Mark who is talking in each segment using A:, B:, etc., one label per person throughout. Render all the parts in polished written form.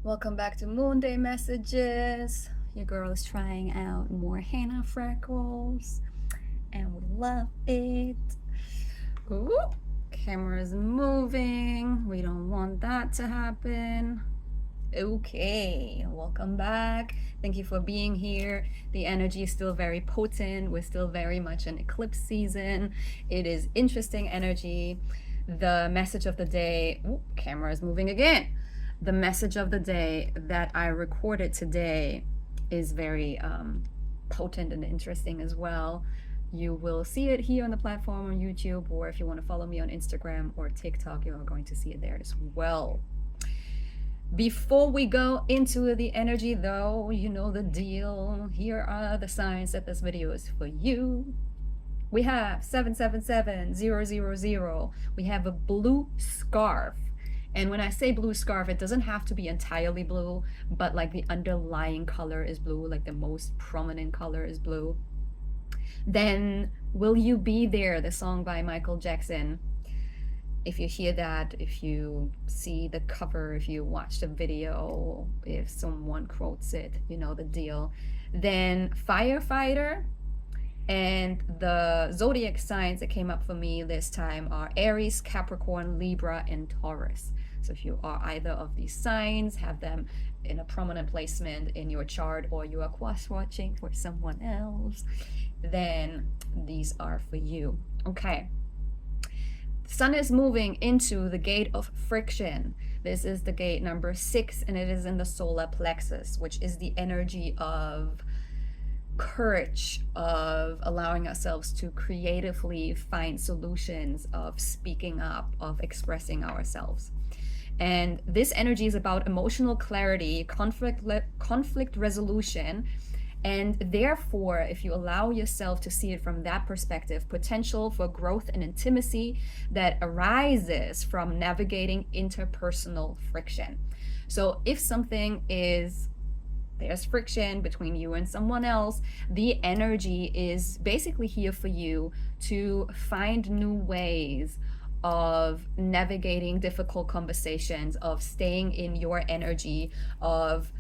A: Welcome back to Moon Day Messages. Your girl is trying out more henna freckles and we love it. Ooh, camera's moving. We don't want that to happen. Okay, welcome back. Thank you for being here. The energy is still very potent. We're still very much in eclipse season. It is interesting energy. The message of the day, camera is moving again. The message of the day that I recorded today is very potent and interesting as well. You will see it here on the platform on YouTube, or if you want to follow me on Instagram or TikTok, you are going to see it there as well. Before we go into the energy though, you know the deal. Here are the signs that this video is for you. We have 777000. We have a blue scarf. And when I say blue scarf, it doesn't have to be entirely blue, but like the underlying color is blue, like the most prominent color is blue. Then Will You Be There, the song by Michael Jackson. If you hear that, if you see the cover, if you watch the video, if someone quotes it, you know the deal. Then Firefighter. And the zodiac signs that came up for me this time are Aries, Capricorn, Libra, and Taurus. So if you are either of these signs, have them in a prominent placement in your chart, or you are cross watching for someone else, then these are for you. Okay. Sun is moving into the gate of friction. This is the gate number 6, and it is in the solar plexus, which is the energy of courage, of allowing ourselves to creatively find solutions, of speaking up, of expressing ourselves. And this energy is about emotional clarity, conflict resolution, and therefore, if you allow yourself to see it from that perspective, potential for growth and intimacy that arises from navigating interpersonal friction. So if something is there's friction between you and someone else, the energy is basically here for you to find new ways of navigating difficult conversations, of staying in your energy, of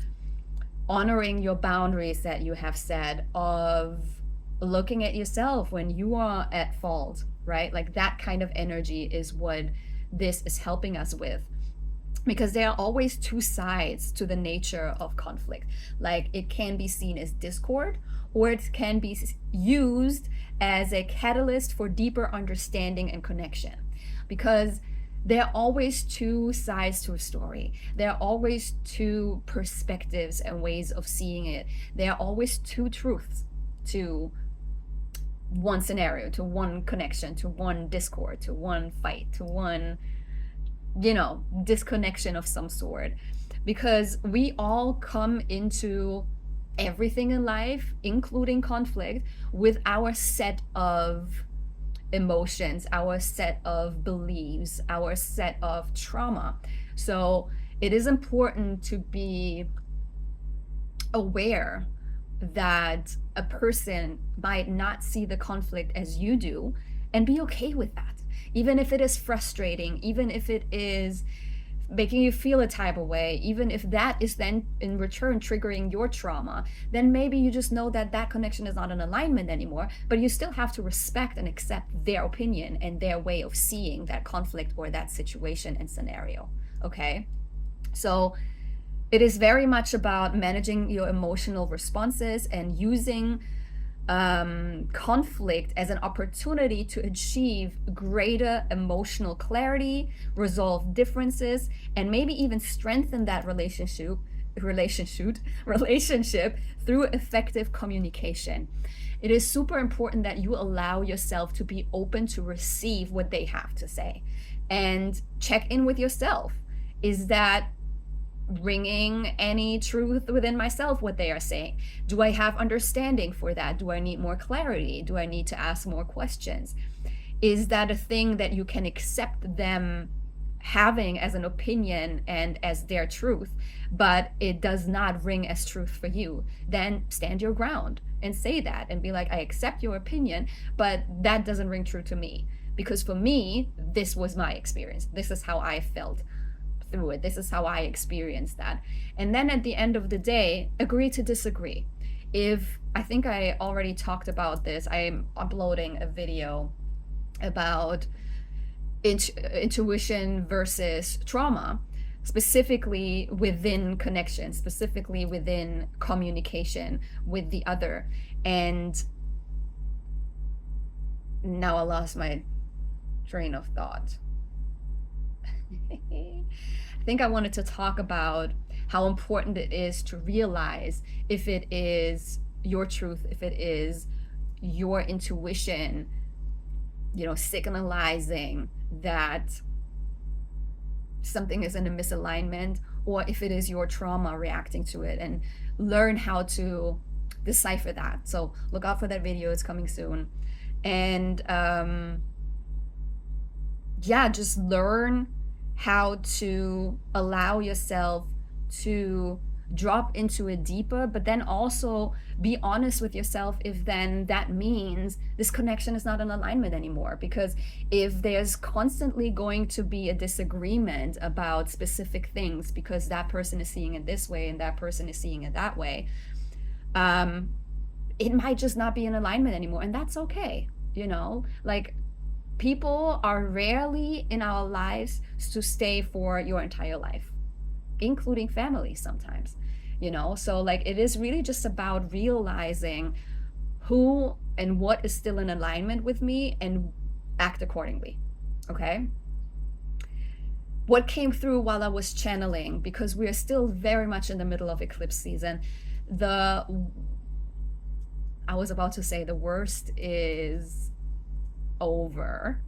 A: honoring your boundaries that you have set, of looking at yourself when you are at fault, right? Like that kind of energy is what this is helping us with. Because there are always two sides to the nature of conflict. Like it can be seen as discord, or it can be used as a catalyst for deeper understanding and connection. Because there are always two sides to a story. There are always two perspectives and ways of seeing it. There are always two truths to one scenario, to one connection, to one discord, to one fight, to one disconnection of some sort, because we all come into everything in life, including conflict, with our set of emotions, our set of beliefs, our set of trauma. So it is important to be aware that a person might not see the conflict as you do, and be okay with that. Even if it is frustrating, even if it is making you feel a type of way, even if that is then in return triggering your trauma, then maybe you just know that that connection is not in alignment anymore, but you still have to respect and accept their opinion and their way of seeing that conflict or that situation and scenario. Okay? So it is very much about managing your emotional responses and using conflict as an opportunity to achieve greater emotional clarity, resolve differences, and maybe even strengthen that relationship through effective communication. It is super important that you allow yourself to be open to receive what they have to say, and check in with yourself. Is that ringing any truth within myself, what they are saying? Do I have understanding for that? Do I need more clarity? Do I need to ask more questions? Is that a thing that you can accept them having as an opinion and as their truth, but it does not ring as truth for you? Then stand your ground and say that and be like, I accept your opinion, but that doesn't ring true to me, because for me, this was my experience. This is how I felt through it. This is how I experienced that. And then at the end of the day, agree to disagree. If I think I already talked about this, I'm uploading a video about intuition versus trauma, specifically within connection, specifically within communication with the other. And now I lost my train of thought. I think I wanted to talk about how important it is to realize if it is your truth, if it is your intuition, signalizing that something is in a misalignment, or if it is your trauma reacting to it, and learn how to decipher that. So look out for that video, it's coming soon. And just learn how to allow yourself to drop into it deeper, but then also be honest with yourself if then that means this connection is not in alignment anymore. Because if there's constantly going to be a disagreement about specific things because that person is seeing it this way and that person is seeing it that way, it might just not be in alignment anymore, and that's okay. Like, people are rarely in our lives to stay for your entire life, including family sometimes. So like, it is really just about realizing who and what is still in alignment with me and act accordingly. Okay, what came through while I was channeling, because we are still very much in the middle of eclipse season, I was about to say the worst is over,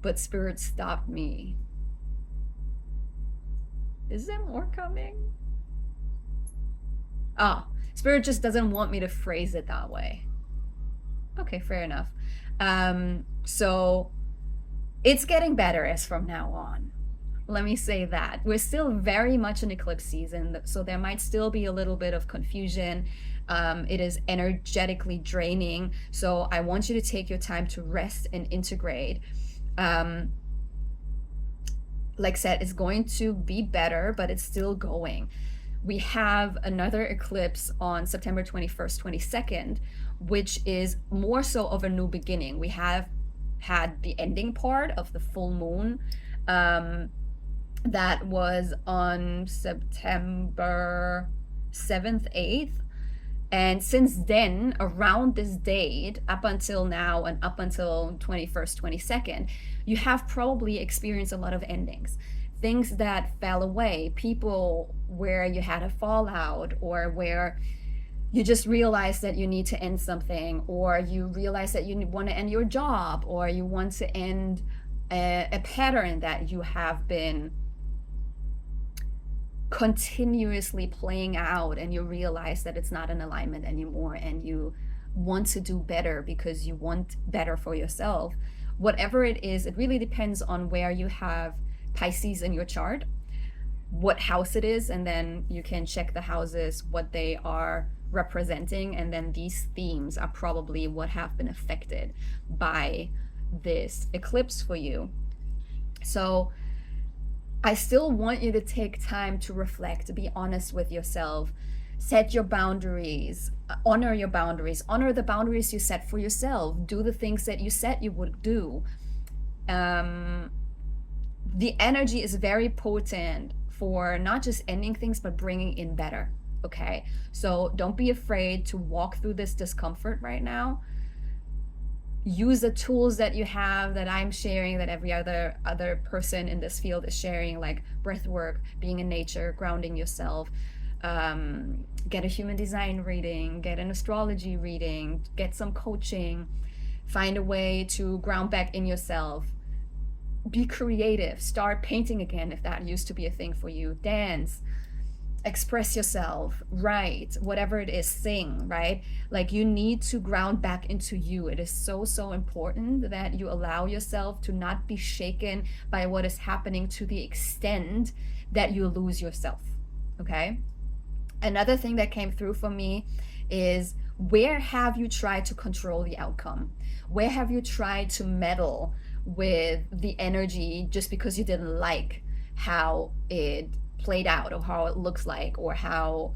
A: but Spirit stopped me. Is there more coming? Spirit just doesn't want me to phrase it that way. Okay, fair enough. So it's getting better as from now on. Let me say that. We're still very much in eclipse season, so there might still be a little bit of confusion. It is energetically draining, so I want you to take your time to rest and integrate. Like I said, it's going to be better, but it's still going. We have another eclipse on September 21st, 22nd, which is more so of a new beginning. We have had the ending part of the full moon that was on September 7th, 8th. And since then, around this date, up until now and up until 21st, 22nd, you have probably experienced a lot of endings. Things that fell away, people where you had a fallout, or where you just realized that you need to end something, or you realize that you want to end your job, or you want to end a pattern that you have been continuously playing out, and you realize that it's not in alignment anymore, and you want to do better because you want better for yourself. Whatever it is, it really depends on where you have Pisces in your chart, what house it is, and then you can check the houses, what they are representing, and then these themes are probably what have been affected by this eclipse for you. So I still want you to take time to reflect, to be honest with yourself, set your boundaries, honor your boundaries, honor the boundaries you set for yourself, do the things that you said you would do. The energy is very potent for not just ending things, but bringing in better. Okay, so don't be afraid to walk through this discomfort right now. Use the tools that you have, that I'm sharing, that every other person in this field is sharing, like breath work, being in nature, grounding yourself, get a human design reading, get an astrology reading, get some coaching, find a way to ground back in yourself, be creative, start painting again if that used to be a thing for you, dance, express yourself, write, whatever it is, sing, right? Like, you need to ground back into you. It is so important that you allow yourself to not be shaken by what is happening to the extent that you lose yourself. Okay, another thing that came through for me is, where have you tried to control the outcome? Where have you tried to meddle with the energy just because you didn't like how it played out, or how it looks like, or how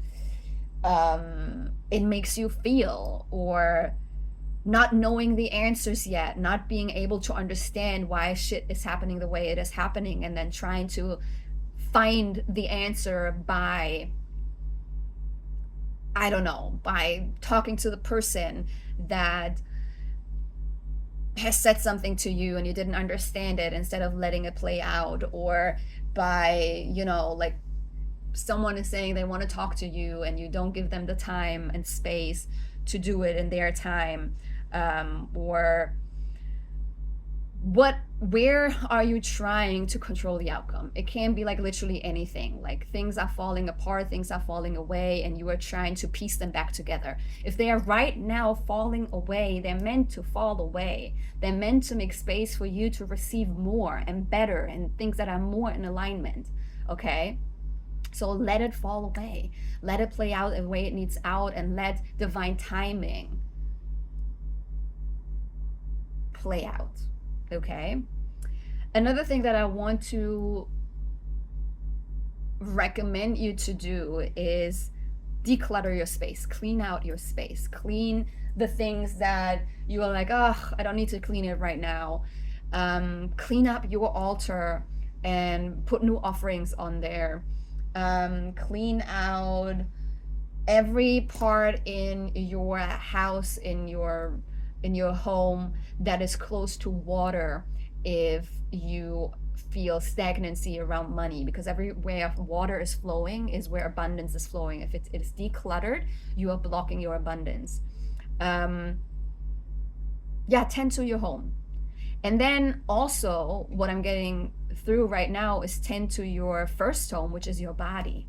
A: it makes you feel, or not knowing the answers yet, not being able to understand why shit is happening the way it is happening, and then trying to find the answer by, I don't know, by talking to the person that has said something to you and you didn't understand it, instead of letting it play out, or by, like, someone is saying they want to talk to you and you don't give them the time and space to do it in their time, or where are you trying to control the outcome? It can be like literally anything, like things are falling apart, things are falling away, and you are trying to piece them back together. If they are right now falling away, they're meant to fall away. They're meant to make space for you to receive more and better and things that are more in alignment. Okay, so let it fall away, let it play out the way it needs out, and let divine timing play out. Okay, another thing that I want to recommend you to do is declutter your space, clean out your space, clean the things that you are like, oh, I don't need to clean it right now. Clean up your altar and put new offerings on there. Clean out every part in your house, in your home that is close to water, if you feel stagnancy around money, because everywhere water is flowing is where abundance is flowing. If it is decluttered, you are blocking your abundance. Tend to your home. And then also, what I'm getting through right now is tend to your first home, which is your body.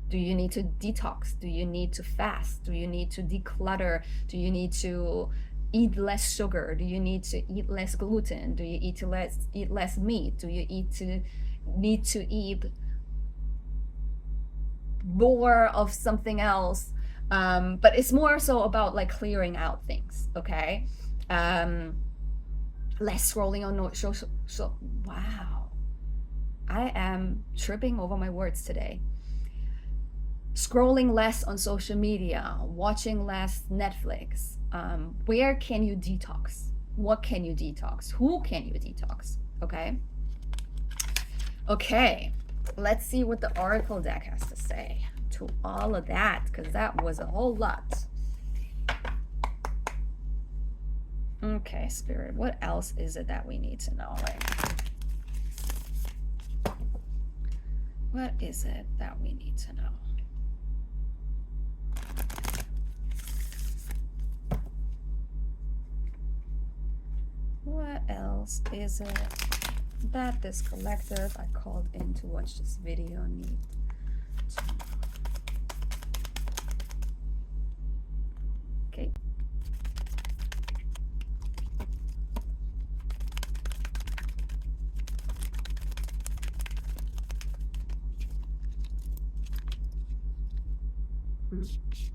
A: Do you need to detox? Do you need to fast? Do you need to declutter? Do you need to eat less sugar? Do you need to eat less gluten? Do you eat less meat? Do you need to eat more of something else? But it's more so about like clearing out things. Okay, less scrolling on social. Wow, I am tripping over my words today. Scrolling less on social media, watching less Netflix. Where can you detox? What can you detox? Who can you detox? Okay, let's see what the Oracle deck has to say to all of that, because that was a whole lot. Okay, Spirit, what else is it that we need to know? What is it that we need to know? What else is it that this collective I called in to watch this video need to know? Okay.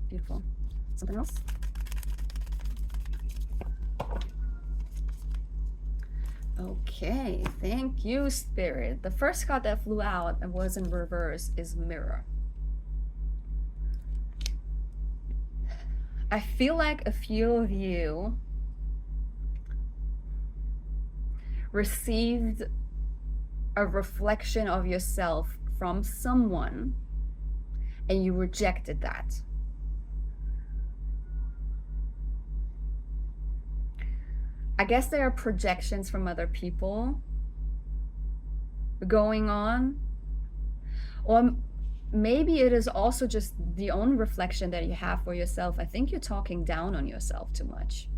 A: Beautiful. Something else? Okay, thank you, Spirit. The first card that flew out and was in reverse is Mirror. I feel like a few of you received a reflection of yourself from someone and you rejected that. I guess there are projections from other people going on, or maybe it is also just the own reflection that you have for yourself. I think you're talking down on yourself too much.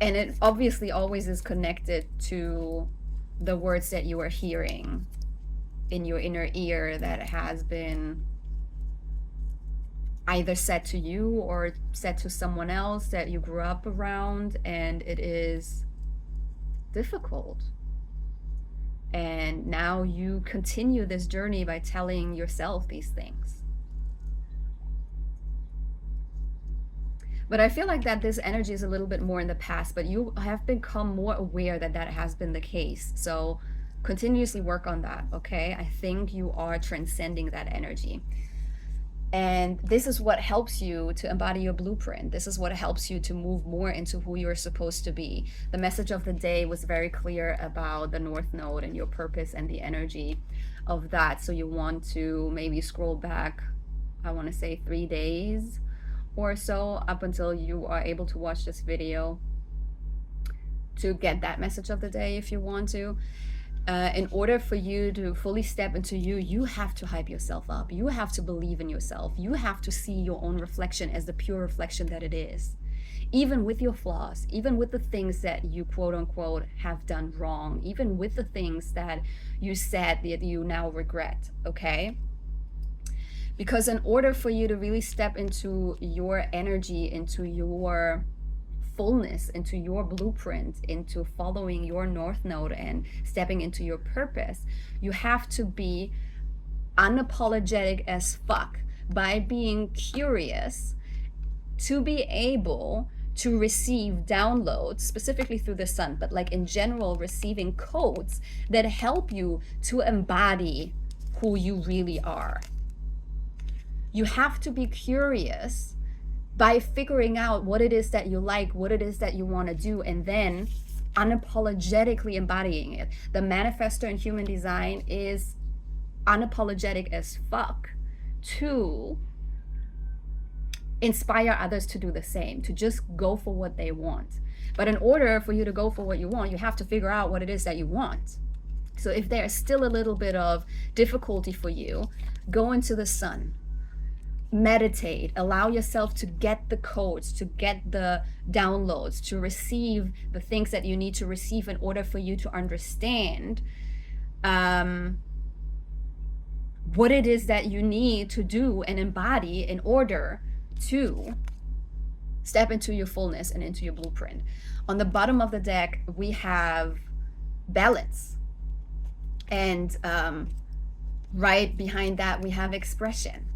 A: And it obviously always is connected to the words that you are hearing in your inner ear that has been either said to you or said to someone else that you grew up around, and it is difficult. And now you continue this journey by telling yourself these things. But I feel like that this energy is a little bit more in the past, but you have become more aware that that has been the case. So Continuously work on that, okay? I think you are transcending that energy. And this is what helps you to embody your blueprint. This is what helps you to move more into who you're supposed to be. The message of the day was very clear about the North Node and your purpose and the energy of that. So you want to maybe scroll back, I want to say 3 days or so, up until you are able to watch this video to get that message of the day if you want to. In order for you to fully step into you, you have to hype yourself up. You have to believe in yourself. You have to see your own reflection as the pure reflection that it is. Even with your flaws, even with the things that you quote unquote have done wrong, even with the things that you said that you now regret, okay? Because in order for you to really step into your energy, into your fullness, into your blueprint, into following your North Node and stepping into your purpose, you have to be unapologetic as fuck by being curious to be able to receive downloads, specifically through the sun, but like in general, receiving codes that help you to embody who you really are. You have to be curious by figuring out what it is that you like, what it is that you want to do, and then unapologetically embodying it. The manifestor in human design is unapologetic as fuck to inspire others to do the same, to just go for what they want. But in order for you to go for what you want, you have to figure out what it is that you want. So if there's still a little bit of difficulty for you, go into the sun. Meditate, allow yourself to get the codes, to get the downloads, to receive the things that you need to receive in order for you to understand what it is that you need to do and embody in order to step into your fullness and into your blueprint. On the bottom of the deck, we have balance. And right behind that, we have expression.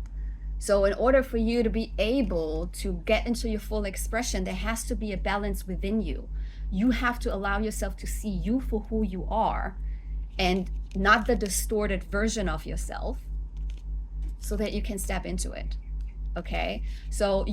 A: So in order for you to be able to get into your full expression, there has to be a balance within you. You have to allow yourself to see you for who you are and not the distorted version of yourself, so that you can step into it. Okay? So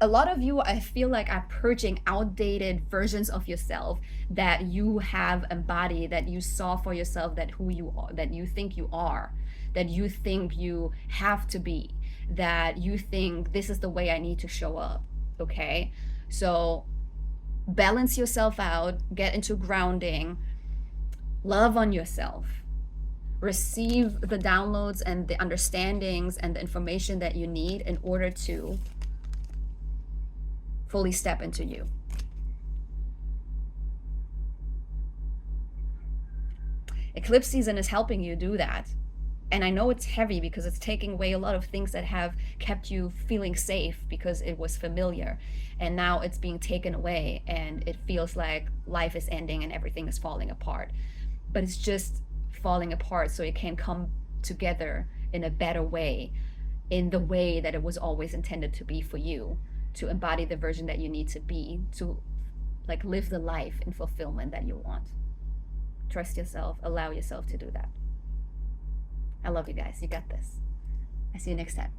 A: a lot of you, I feel like, are purging outdated versions of yourself that you have embodied, that you saw for yourself, that who you are, that you think you are, that you think you have to be, that you think this is the way I need to show up. Okay? So balance yourself out, get into grounding, love on yourself, receive the downloads and the understandings and the information that you need in order to fully step into you. Eclipse season is helping you do that. And I know it's heavy because it's taking away a lot of things that have kept you feeling safe because it was familiar. And now it's being taken away and it feels like life is ending and everything is falling apart. But it's just falling apart so it can come together in a better way, in the way that it was always intended to be for you, to embody the version that you need to be, to like live the life in fulfillment that you want. Trust yourself, allow yourself to do that. I love you guys. You got this. I see you next time.